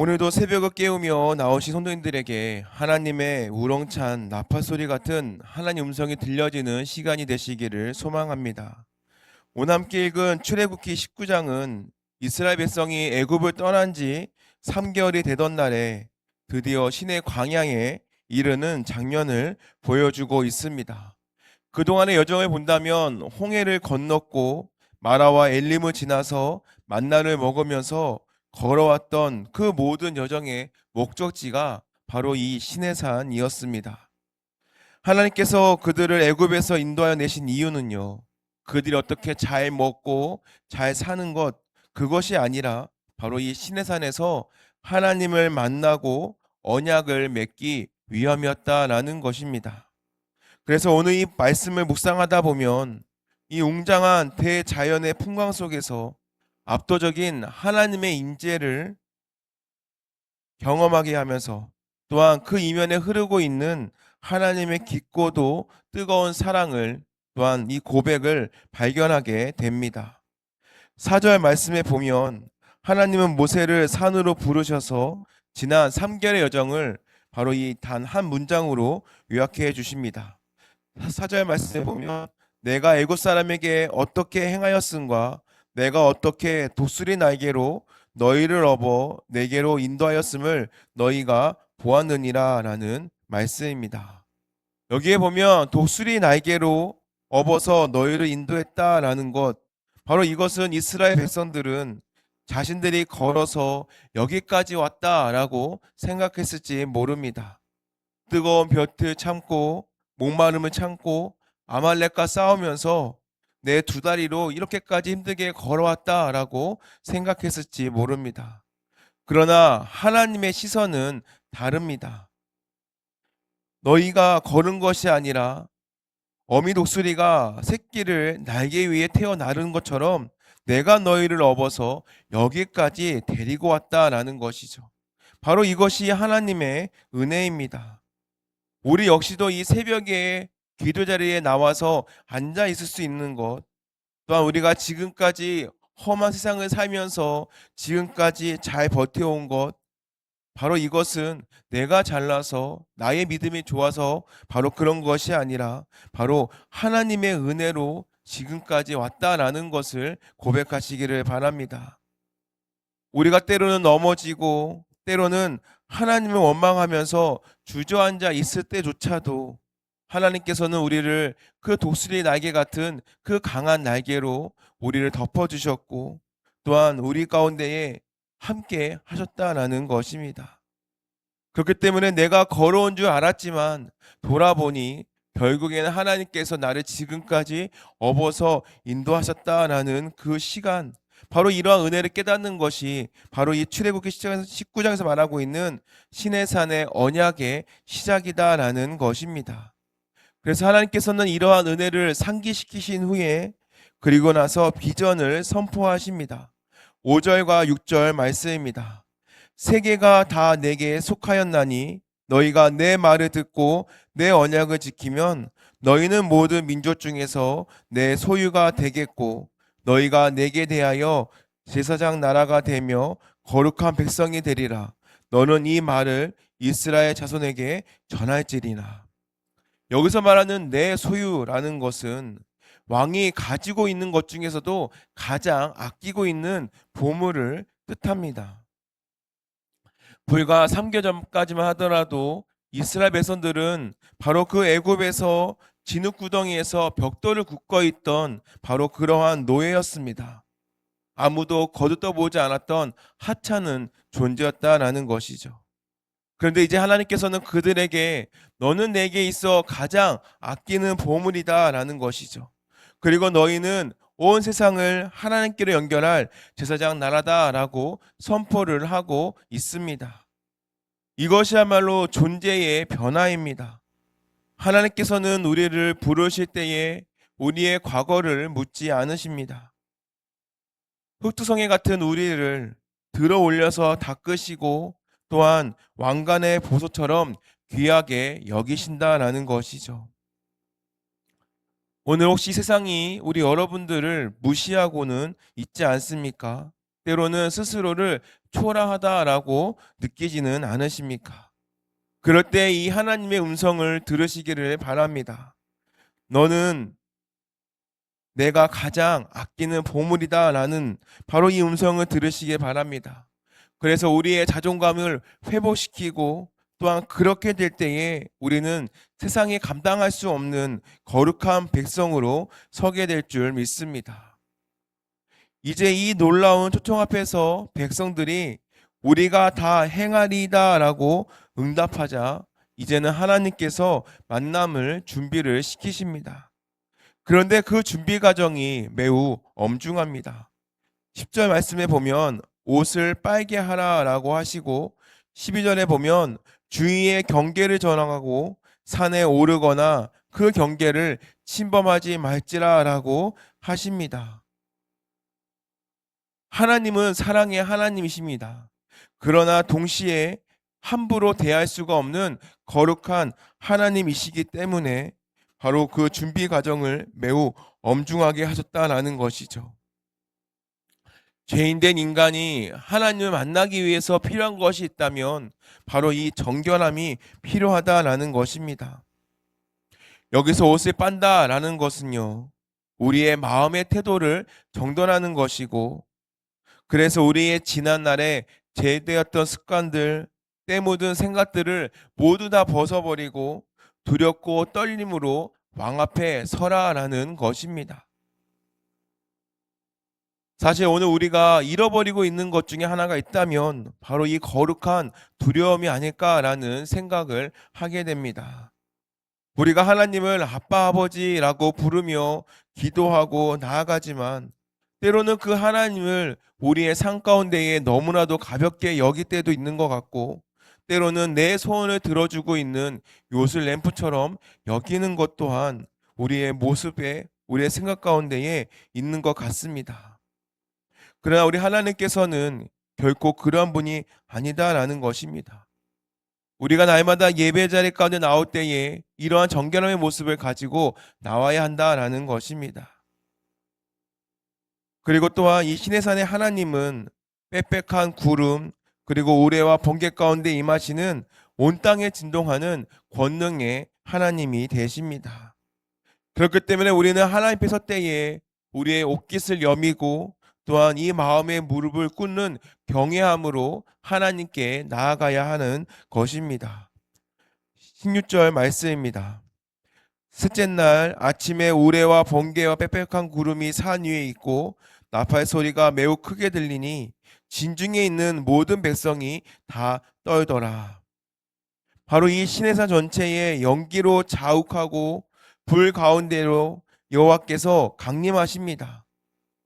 오늘도 새벽을 깨우며 나오신 성도님들에게 하나님의 우렁찬 나팔 소리 같은 하나님 음성이 들려지는 시간이 되시기를 소망합니다. 오늘 함께 읽은 출애굽기 19장은 이스라엘 백성이 애굽을 떠난 지 3개월이 되던 날에 드디어 시내 광야에 이르는 장면을 보여주고 있습니다. 그동안의 여정을 본다면 홍해를 건넜고 마라와 엘림을 지나서 만나를 먹으면서 걸어왔던 그 모든 여정의 목적지가 바로 이 시내산이었습니다. 하나님께서 그들을 애굽에서 인도하여 내신 이유는요, 그들이 어떻게 잘 먹고 잘 사는 것, 그것이 아니라 바로 이 시내산에서 하나님을 만나고 언약을 맺기 위함이었다라는 것입니다. 그래서 오늘 이 말씀을 묵상하다 보면 이 웅장한 대자연의 풍광 속에서 압도적인 하나님의 임재를 경험하게 하면서 또한 그 이면에 흐르고 있는 하나님의 깊고도 뜨거운 사랑을 또한 이 고백을 발견하게 됩니다. 4절 말씀에 보면 하나님은 모세를 산으로 부르셔서 지난 3개월의 여정을 바로 이 단 한 문장으로 요약해 주십니다. 4절 말씀에 보면 내가 애굽 사람에게 어떻게 행하였음과 내가 어떻게 독수리 날개로 너희를 업어 내게로 인도하였음을 너희가 보았느니라 라는 말씀입니다. 여기에 보면 독수리 날개로 업어서 너희를 인도했다라는 것, 바로 이것은 이스라엘 백성들은 자신들이 걸어서 여기까지 왔다라고 생각했을지 모릅니다. 뜨거운 볕을 참고 목마름을 참고 아말렉과 싸우면서 내 두 다리로 이렇게까지 힘들게 걸어왔다라고 생각했을지 모릅니다. 그러나 하나님의 시선은 다릅니다. 너희가 걸은 것이 아니라 어미 독수리가 새끼를 날개 위에 태워 나르는 것처럼 내가 너희를 업어서 여기까지 데리고 왔다라는 것이죠. 바로 이것이 하나님의 은혜입니다. 우리 역시도 이 새벽에 기도 자리에 나와서 앉아 있을 수 있는 것, 또한 우리가 지금까지 험한 세상을 살면서 지금까지 잘 버텨온 것, 바로 이것은 내가 잘나서 나의 믿음이 좋아서 바로 그런 것이 아니라 바로 하나님의 은혜로 지금까지 왔다라는 것을 고백하시기를 바랍니다. 우리가 때로는 넘어지고 때로는 하나님을 원망하면서 주저앉아 있을 때조차도 하나님께서는 우리를 그 독수리 날개 같은 그 강한 날개로 우리를 덮어주셨고 또한 우리 가운데에 함께 하셨다라는 것입니다. 그렇기 때문에 내가 걸어온 줄 알았지만 돌아보니 결국에는 하나님께서 나를 지금까지 업어서 인도하셨다라는 그 시간, 바로 이러한 은혜를 깨닫는 것이 바로 이 출애굽기 19장에서 말하고 있는 시내산의 언약의 시작이다라는 것입니다. 그래서 하나님께서는 이러한 은혜를 상기시키신 후에 그리고 나서 비전을 선포하십니다. 5절과 6절 말씀입니다. 세계가 다 내게 속하였나니 너희가 내 말을 듣고 내 언약을 지키면 너희는 모든 민족 중에서 내 소유가 되겠고 너희가 내게 대하여 제사장 나라가 되며 거룩한 백성이 되리라. 너는 이 말을 이스라엘 자손에게 전할지리나. 여기서 말하는 내 소유라는 것은 왕이 가지고 있는 것 중에서도 가장 아끼고 있는 보물을 뜻합니다. 불과 3개월 전까지만 하더라도 이스라엘 백성들은 바로 그 애굽에서 진흙구덩이에서 벽돌을 굽고 있던 바로 그러한 노예였습니다. 아무도 거두떠보지 않았던 하찮은 존재였다라는 것이죠. 그런데 이제 하나님께서는 그들에게 너는 내게 있어 가장 아끼는 보물이다라는 것이죠. 그리고 너희는 온 세상을 하나님께로 연결할 제사장 나라다라고 선포를 하고 있습니다. 이것이야말로 존재의 변화입니다. 하나님께서는 우리를 부르실 때에 우리의 과거를 묻지 않으십니다. 흙투성이 같은 우리를 들어 올려서 닦으시고 또한 왕관의 보석처럼 귀하게 여기신다라는 것이죠. 오늘 혹시 세상이 우리 여러분들을 무시하고는 있지 않습니까? 때로는 스스로를 초라하다라고 느끼지는 않으십니까? 그럴 때 이 하나님의 음성을 들으시기를 바랍니다. 너는 내가 가장 아끼는 보물이다라는 바로 이 음성을 들으시길 바랍니다. 그래서 우리의 자존감을 회복시키고 또한 그렇게 될 때에 우리는 세상에 감당할 수 없는 거룩한 백성으로 서게 될 줄 믿습니다. 이제 이 놀라운 초청 앞에서 백성들이 우리가 다 행하리다라고 응답하자 이제는 하나님께서 만남을 준비를 시키십니다. 그런데 그 준비 과정이 매우 엄중합니다. 10절 말씀에 보면 옷을 빨게 하라라고 하시고 12절에 보면 주위의 경계를 전하고 산에 오르거나 그 경계를 침범하지 말지라라고 하십니다. 하나님은 사랑의 하나님이십니다. 그러나 동시에 함부로 대할 수가 없는 거룩한 하나님이시기 때문에 바로 그 준비 과정을 매우 엄중하게 하셨다라는 것이죠. 죄인된 인간이 하나님을 만나기 위해서 필요한 것이 있다면 바로 이 정결함이 필요하다라는 것입니다. 여기서 옷을 빤다라는 것은요, 우리의 마음의 태도를 정돈하는 것이고, 그래서 우리의 지난날에 죄되었던 습관들, 때 묻은 생각들을 모두 다 벗어버리고 두렵고 떨림으로 왕 앞에 서라라는 것입니다. 사실 오늘 우리가 잃어버리고 있는 것 중에 하나가 있다면 바로 이 거룩한 두려움이 아닐까라는 생각을 하게 됩니다. 우리가 하나님을 아빠 아버지라고 부르며 기도하고 나아가지만 때로는 그 하나님을 우리의 삶 가운데에 너무나도 가볍게 여길 때도 있는 것 같고 때로는 내 소원을 들어주고 있는 요술 램프처럼 여기는 것 또한 우리의 모습에 우리의 생각 가운데에 있는 것 같습니다. 그러나 우리 하나님께서는 결코 그러한 분이 아니다라는 것입니다. 우리가 날마다 예배 자리 가운데 나올 때에 이러한 정결함의 모습을 가지고 나와야 한다라는 것입니다. 그리고 또한 이 시내산의 하나님은 빽빽한 구름 그리고 우레와 번개 가운데 임하시는 온 땅에 진동하는 권능의 하나님이 되십니다. 그렇기 때문에 우리는 하나님 앞에 설 때에 우리의 옷깃을 여미고 또한 이 마음의 무릎을 꿇는 경외함으로 하나님께 나아가야 하는 것입니다. 16절 말씀입니다. 셋째 날 아침에 우레와 번개와 빽빽한 구름이 산 위에 있고 나팔 소리가 매우 크게 들리니 진중에 있는 모든 백성이 다 떨더라. 바로 이 시내산 전체에 연기로 자욱하고 불 가운데로 여호와께서 강림하십니다.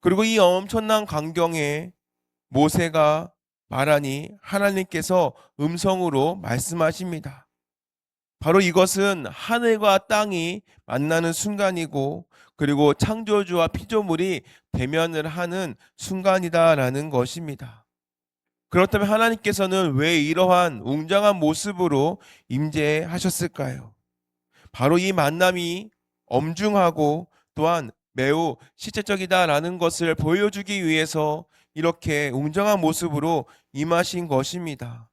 그리고 이 엄청난 광경에 모세가 말하니 하나님께서 음성으로 말씀하십니다. 바로 이것은 하늘과 땅이 만나는 순간이고 그리고 창조주와 피조물이 대면을 하는 순간이다라는 것입니다. 그렇다면 하나님께서는 왜 이러한 웅장한 모습으로 임재하셨을까요? 바로 이 만남이 엄중하고 또한 매우 실제적이다라는 것을 보여주기 위해서 이렇게 웅장한 모습으로 임하신 것입니다.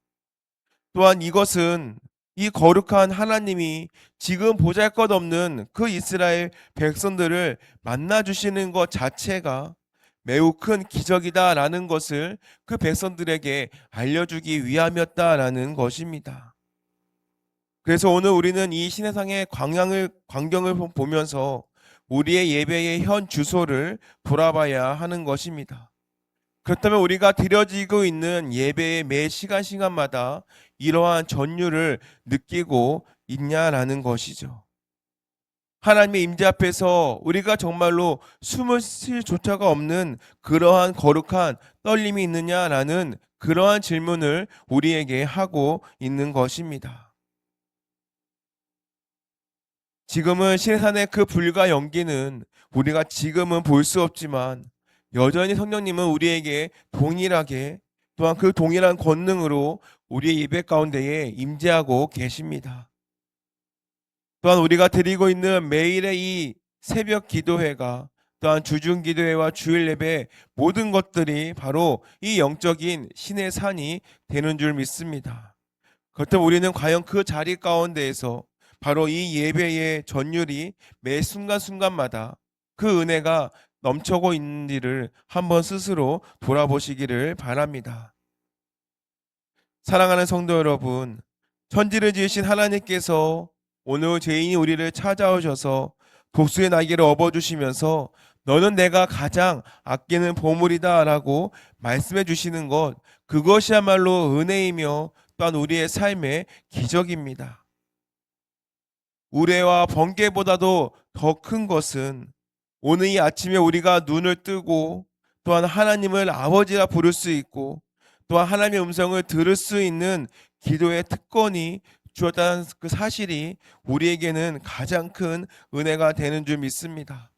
또한 이것은 이 거룩한 하나님이 지금 보잘것없는 그 이스라엘 백성들을 만나주시는 것 자체가 매우 큰 기적이다라는 것을 그 백성들에게 알려주기 위함이었다라는 것입니다. 그래서 오늘 우리는 이 시내상의 광경을 보면서 우리의 예배의 현 주소를 돌아봐야 하는 것입니다. 그렇다면 우리가 드려지고 있는 예배의 매 시간마다 이러한 전율을 느끼고 있냐라는 것이죠. 하나님의 임재 앞에서 우리가 정말로 숨을 쉴 조차가 없는 그러한 거룩한 떨림이 있느냐라는 그러한 질문을 우리에게 하고 있는 것입니다. 지금은 시내산의 그 불과 연기는 우리가 지금은 볼 수 없지만 여전히 성령님은 우리에게 동일하게 또한 그 동일한 권능으로 우리의 예배 가운데에 임재하고 계십니다. 또한 우리가 드리고 있는 매일의 이 새벽 기도회가 또한 주중기도회와 주일예배 모든 것들이 바로 이 영적인 신의 산이 되는 줄 믿습니다. 그렇다면 우리는 과연 그 자리 가운데에서 바로 이 예배의 전율이 매 순간순간마다 그 은혜가 넘쳐고 있는지를 한번 스스로 돌아보시기를 바랍니다. 사랑하는 성도 여러분, 천지를 지으신 하나님께서 오늘 죄인이 우리를 찾아오셔서 독수의 날개를 업어주시면서 너는 내가 가장 아끼는 보물이다 라고 말씀해 주시는 것, 그것이야말로 은혜이며 또한 우리의 삶의 기적입니다. 우레와 번개보다도 더 큰 것은 오늘 이 아침에 우리가 눈을 뜨고 또한 하나님을 아버지라 부를 수 있고 또한 하나님의 음성을 들을 수 있는 기도의 특권이 주었다는 그 사실이 우리에게는 가장 큰 은혜가 되는 줄 믿습니다.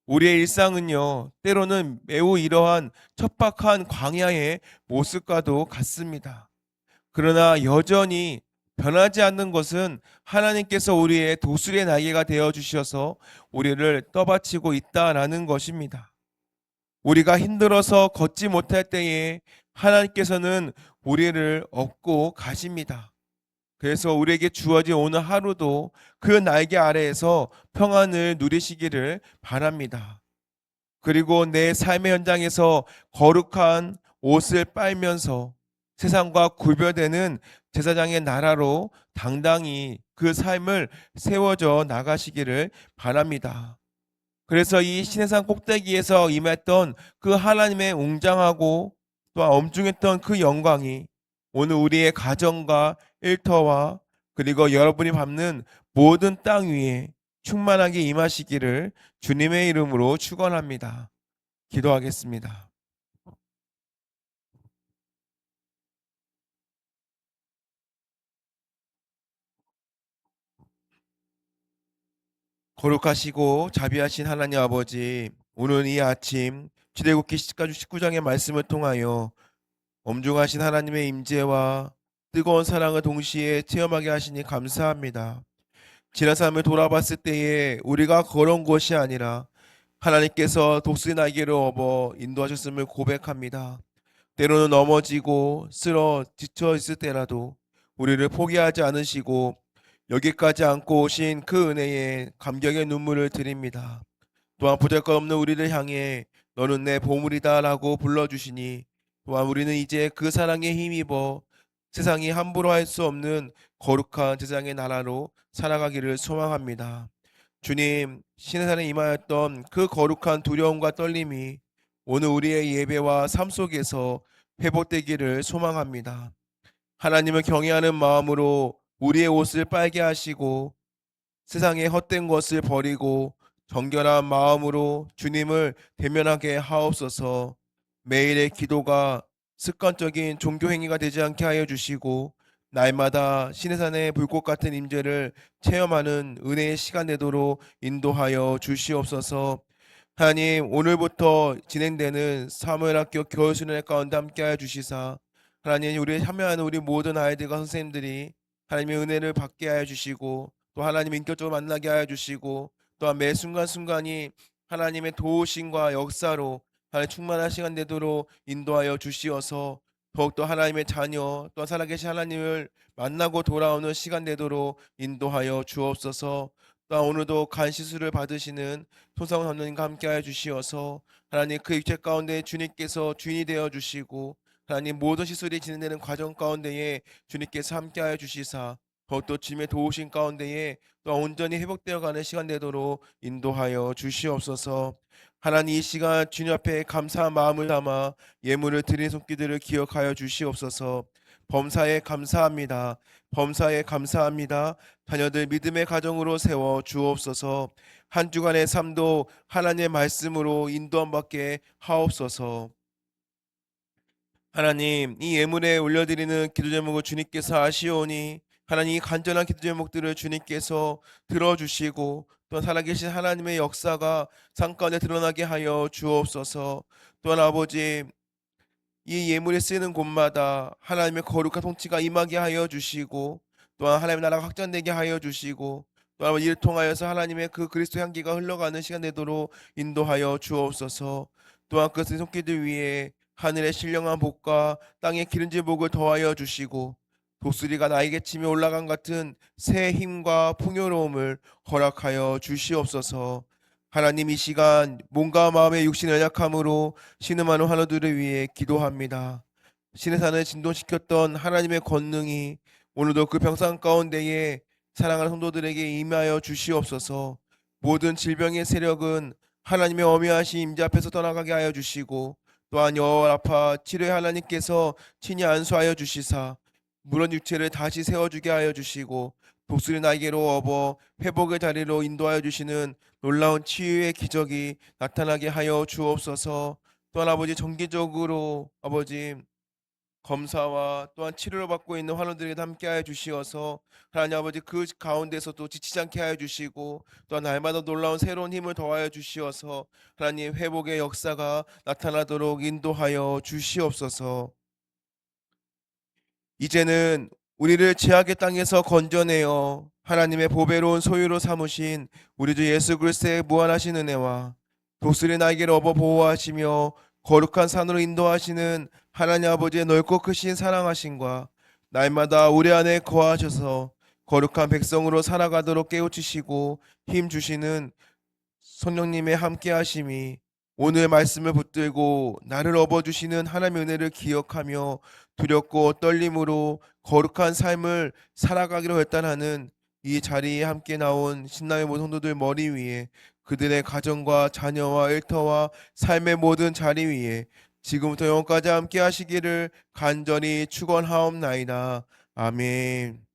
우리의 일상은요, 때로는 매우 이러한 척박한 광야의 모습과도 같습니다. 그러나 여전히 변하지 않는 것은 하나님께서 우리의 도술의 날개가 되어 주셔서 우리를 떠받치고 있다라는 것입니다. 우리가 힘들어서 걷지 못할 때에 하나님께서는 우리를 업고 가십니다. 그래서 우리에게 주어진 오늘 하루도 그 날개 아래에서 평안을 누리시기를 바랍니다. 그리고 내 삶의 현장에서 거룩한 옷을 빨면서 세상과 구별되는 제사장의 나라로 당당히 그 삶을 세워져 나가시기를 바랍니다. 그래서 이 시내산 꼭대기에서 임했던 그 하나님의 웅장하고 또한 엄중했던 그 영광이 오늘 우리의 가정과 일터와 그리고 여러분이 밟는 모든 땅 위에 충만하게 임하시기를 주님의 이름으로 축원합니다. 기도하겠습니다. 거룩하시고 자비하신 하나님 아버지, 오늘 이 아침 출애굽기 19장의 말씀을 통하여 엄중하신 하나님의 임재와 뜨거운 사랑을 동시에 체험하게 하시니 감사합니다. 지난 삶을 돌아봤을 때에 우리가 걸어온 것이 아니라 하나님께서 독수리 날개를 업어 인도하셨음을 고백합니다. 때로는 넘어지고 쓰러 지쳐 있을 때라도 우리를 포기하지 않으시고 여기까지 안고 오신 그 은혜에 감격의 눈물을 드립니다. 또한 보잘것없는 우리를 향해 너는 내 보물이다라고 불러주시니 또한 우리는 이제 그 사랑에 힘입어 세상이 함부로 할 수 없는 거룩한 제사장의 나라로 살아가기를 소망합니다. 주님, 시내산에 임하였던 그 거룩한 두려움과 떨림이 오늘 우리의 예배와 삶 속에서 회복되기를 소망합니다. 하나님을 경외하는 마음으로 우리의 옷을 빨게 하시고 세상의 헛된 것을 버리고 정결한 마음으로 주님을 대면하게 하옵소서. 매일의 기도가 습관적인 종교 행위가 되지 않게 하여 주시고 날마다 시내산의 불꽃 같은 임재를 체험하는 은혜의 시간 되도록 인도하여 주시옵소서. 하나님, 오늘부터 진행되는 사무엘학교 겨울수련회 가운데 함께하여 주시사 하나님, 우리 참여하는 우리 모든 아이들과 선생님들이 하나님의 은혜를 받게 하여 주시고 또 하나님 인격적으로 만나게 하여 주시고 또한 매 순간순간이 하나님의 도우심과 역사로 하나님 충만한 시간 되도록 인도하여 주시어서 더욱더 하나님의 자녀 또한 살아계신 하나님을 만나고 돌아오는 시간 되도록 인도하여 주옵소서. 또한 오늘도 간 시술을 받으시는 손상훈 선생님과 함께하여 주시어서 하나님 그 육체 가운데 주님께서 주인이 되어 주시고 하나님 모든 시술이 진행되는 과정 가운데에 주님께서 함께하여 주시사 더욱더 주님의 도우심 가운데에 또 온전히 회복되어가는 시간 되도록 인도하여 주시옵소서. 하나님 이 시간 주님 앞에 감사한 마음을 담아 예물을 드린 손길들을 기억하여 주시옵소서. 범사에 감사합니다. 범사에 감사합니다. 자녀들 믿음의 가정으로 세워 주옵소서. 한 주간의 삶도 하나님의 말씀으로 인도함 받게 하옵소서. 하나님, 이 예물에 올려드리는 기도 제목을 주님께서 아시오니 하나님 이 간절한 기도 제목들을 주님께서 들어주시고 또 살아계신 하나님의 역사가 삶 가운데 드러나게 하여 주옵소서. 또한 아버지, 이 예물에 쓰이는 곳마다 하나님의 거룩한 통치가 임하게 하여 주시고 또한 하나님의 나라가 확장되게 하여 주시고 또 아버지 이를 통하여서 하나님의 그 그리스도 향기가 흘러가는 시간 되도록 인도하여 주옵소서. 또한 그것의 손길들 위에 하늘의 신령한 복과 땅의 기름진 복을 더하여 주시고 독수리가 나에게 치며 올라간 같은 새 힘과 풍요로움을 허락하여 주시옵소서. 하나님 이 시간 몸과 마음의 육신의 연약함으로 신음하는 환우들을 위해 기도합니다. 신의 산을 진동시켰던 하나님의 권능이 오늘도 그 병상 가운데에 사랑하는 성도들에게 임하여 주시옵소서. 모든 질병의 세력은 하나님의 어미하신 임재 앞에서 떠나가게 하여 주시고 또한 여호와 치료의 하나님께서 친히 안수하여 주시사 무런 육체를 다시 세워주게 하여 주시고 독수리 날개로 업어 회복의 자리로 인도하여 주시는 놀라운 치유의 기적이 나타나게 하여 주옵소서. 또한 아버지 정기적으로 아버지 검사와 또한 치료를 받고 있는 환우들에게 함께하여 주시어서 하나님 아버지 그 가운데서도 지치지 않게 하여 주시고 또한 날마다 놀라운 새로운 힘을 더하여 주시어서 하나님 회복의 역사가 나타나도록 인도하여 주시옵소서. 이제는 우리를 죄악의 땅에서 건져내어 하나님의 보배로운 소유로 삼으신 우리 주 예수 그리스도의 무한하신 은혜와 독수리 날개를 업어 보호하시며 거룩한 산으로 인도하시는 하나님 아버지의 넓고 크신 사랑하심과 날마다 우리 안에 거하셔서 거룩한 백성으로 살아가도록 깨우치시고 힘 주시는 성령님의 함께하심이 오늘 말씀을 붙들고 나를 업어주시는 하나님의 은혜를 기억하며 두렵고 떨림으로 거룩한 삶을 살아가기로 결단하는 이 자리에 함께 나온 신랑의 모든 성도들 머리 위에 그들의 가정과 자녀와 일터와 삶의 모든 자리 위에 지금부터 영원까지 함께 하시기를 간절히 축원하옵나이다. 아멘.